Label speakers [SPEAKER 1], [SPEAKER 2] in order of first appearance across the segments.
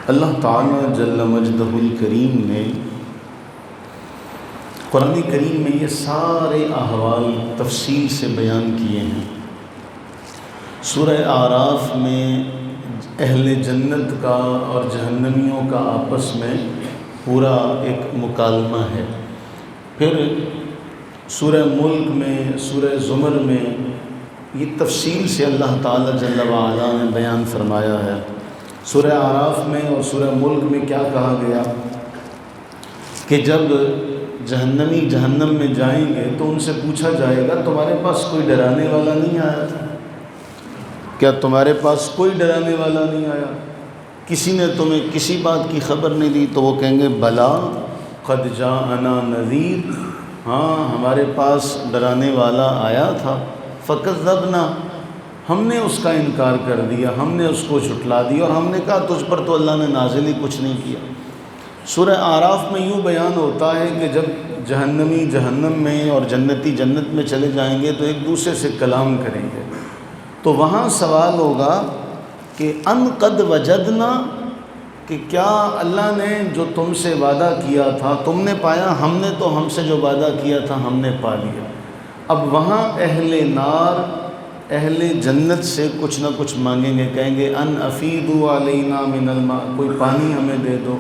[SPEAKER 1] اللہ تعالیٰ جل مجدہ الکریم نے قرآن کریم میں یہ سارے احوال تفصیل سے بیان کیے ہیں۔ سورہ اعراف میں اہل جنت کا اور جہنمیوں کا آپس میں پورا ایک مکالمہ ہے۔ پھر سورہ ملک میں، سورہ زمر میں یہ تفصیل سے اللہ تعالیٰ جل وعلا نے بیان فرمایا ہے۔ سورہ اعراف میں اور سورہ ملک میں کیا کہا گیا کہ جب جہنمی جہنم میں جائیں گے تو ان سے پوچھا جائے گا تمہارے پاس کوئی ڈرانے والا نہیں آیا تھا؟ کیا تمہارے پاس کوئی ڈرانے والا نہیں آیا؟ کسی نے تمہیں کسی بات کی خبر نہیں دی؟ تو وہ کہیں گے بلا قد جاءنا نذیر، ہاں ہمارے پاس ڈرانے والا آیا تھا، فکذبنا، ہم نے اس کا انکار کر دیا، ہم نے اس کو جھٹلا دیا اور ہم نے کہا تجھ پر تو اللہ نے نازل ہی کچھ نہیں کیا۔ سورہ اعراف میں یوں بیان ہوتا ہے کہ جب جہنمی جہنم میں اور جنتی جنت میں چلے جائیں گے تو ایک دوسرے سے کلام کریں گے، تو وہاں سوال ہوگا کہ ان قد وجدنا، کہ کیا اللہ نے جو تم سے وعدہ کیا تھا تم نے پایا؟ ہم نے تو ہم سے جو وعدہ کیا تھا ہم نے پا لیا۔ اب وہاں اہل نار اہل جنت سے کچھ نہ کچھ مانگیں گے، کہیں گے ان افیدوا علینا من الماء، کوئی پانی ہمیں دے دو،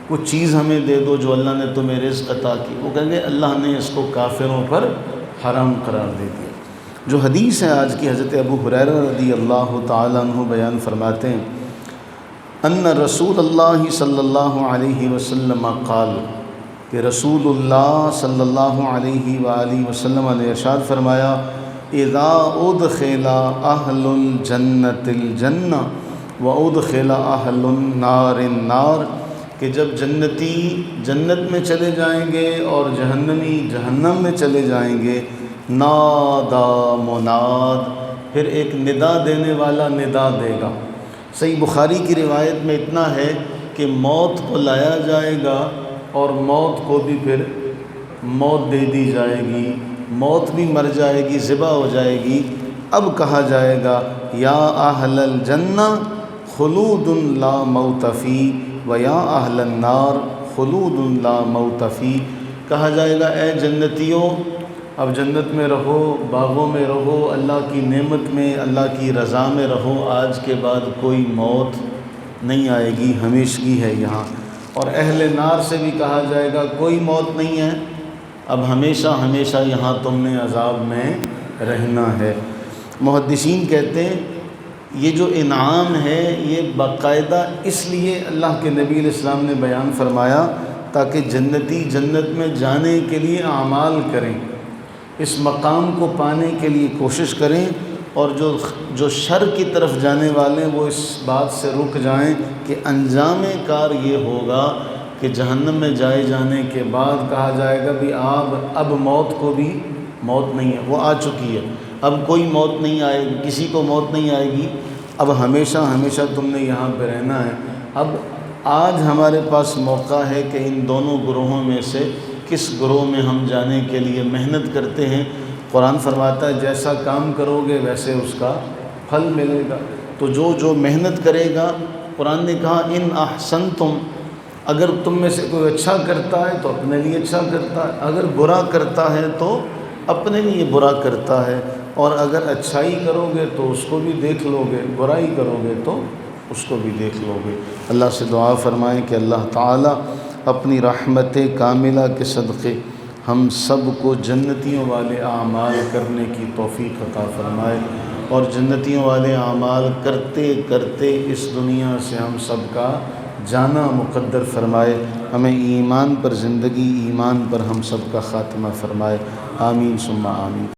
[SPEAKER 1] کچھ چیز ہمیں دے دو جو اللہ نے تمہیں رزق عطا کی۔ وہ کہیں گے اللہ نے اس کو کافروں پر حرام قرار دے دیا۔ جو حدیث ہے آج کی، حضرت ابو ہریرہ رضی اللہ تعالیٰ عنہ بیان فرماتے ہیں ان رسول اللہ صلی اللہ علیہ وسلم قال، کہ رسول اللہ صلی اللہ علیہ وآلہ وسلم نے ارشاد فرمایا اذا ادخل اہل الجنت الجنہ وادخل اہل النار النار، کہ جب جنتی جنت میں چلے جائیں گے اور جہنمی جہنم میں چلے جائیں گے، نادا مناد، پھر ایک ندا دینے والا ندا دے گا۔ صحیح بخاری کی روایت میں اتنا ہے کہ موت کو لایا جائے گا اور موت کو بھی پھر موت دے دی جائے گی، موت بھی مر جائے گی، ذبح ہو جائے گی۔ اب کہا جائے گا یا اہل الجنہ خلود لا موت فی و یا اہل النار خلود لا موت فی، کہا جائے گا اے جنتیوں اب جنت میں رہو، باغوں میں رہو، اللہ کی نعمت میں، اللہ کی رضا میں رہو، آج کے بعد کوئی موت نہیں آئے گی، ہمیشگی ہے یہاں۔ اور اہل نار سے بھی کہا جائے گا کوئی موت نہیں ہے، اب ہمیشہ ہمیشہ یہاں تم نے عذاب میں رہنا ہے۔ محدثین کہتے ہیں یہ جو انعام ہے یہ باقاعدہ اس لیے اللہ کے نبی علیہ السلام نے بیان فرمایا تاکہ جنتی جنت میں جانے کے لیے اعمال کریں، اس مقام کو پانے کے لیے کوشش کریں، اور جو شر کی طرف جانے والے ہیں وہ اس بات سے رک جائیں کہ انجام کار یہ ہوگا کہ جہنم میں جائے جانے کے بعد کہا جائے گا بھی اب موت کو بھی موت نہیں ہے، وہ آ چکی ہے، اب کوئی موت نہیں آئے گی، کسی کو موت نہیں آئے گی، اب ہمیشہ ہمیشہ تم نے یہاں پہ رہنا ہے۔ اب آج ہمارے پاس موقع ہے کہ ان دونوں گروہوں میں سے کس گروہ میں ہم جانے کے لیے محنت کرتے ہیں۔ قرآن فرماتا ہے جیسا کام کرو گے ویسے اس کا پھل ملے گا، تو جو محنت کرے گا، قرآن نے کہا ان احسنتم، اگر تم میں سے کوئی اچھا کرتا ہے تو اپنے لیے اچھا کرتا ہے، اگر برا کرتا ہے تو اپنے لیے برا کرتا ہے، اور اگر اچھائی کرو گے تو اس کو بھی دیکھ لو گے، برائی کرو گے تو اس کو بھی دیکھ لو گے۔ اللہ سے دعا فرمائیں کہ اللہ تعالیٰ اپنی رحمت کاملہ کے صدقے ہم سب کو جنتیوں والے اعمال کرنے کی توفیق عطا فرمائے، اور جنتیوں والے اعمال کرتے کرتے اس دنیا سے ہم سب کا جانا مقدر فرمائے، ہمیں ایمان پر زندگی، ایمان پر ہم سب کا خاتمہ فرمائے، آمین ثم آمین۔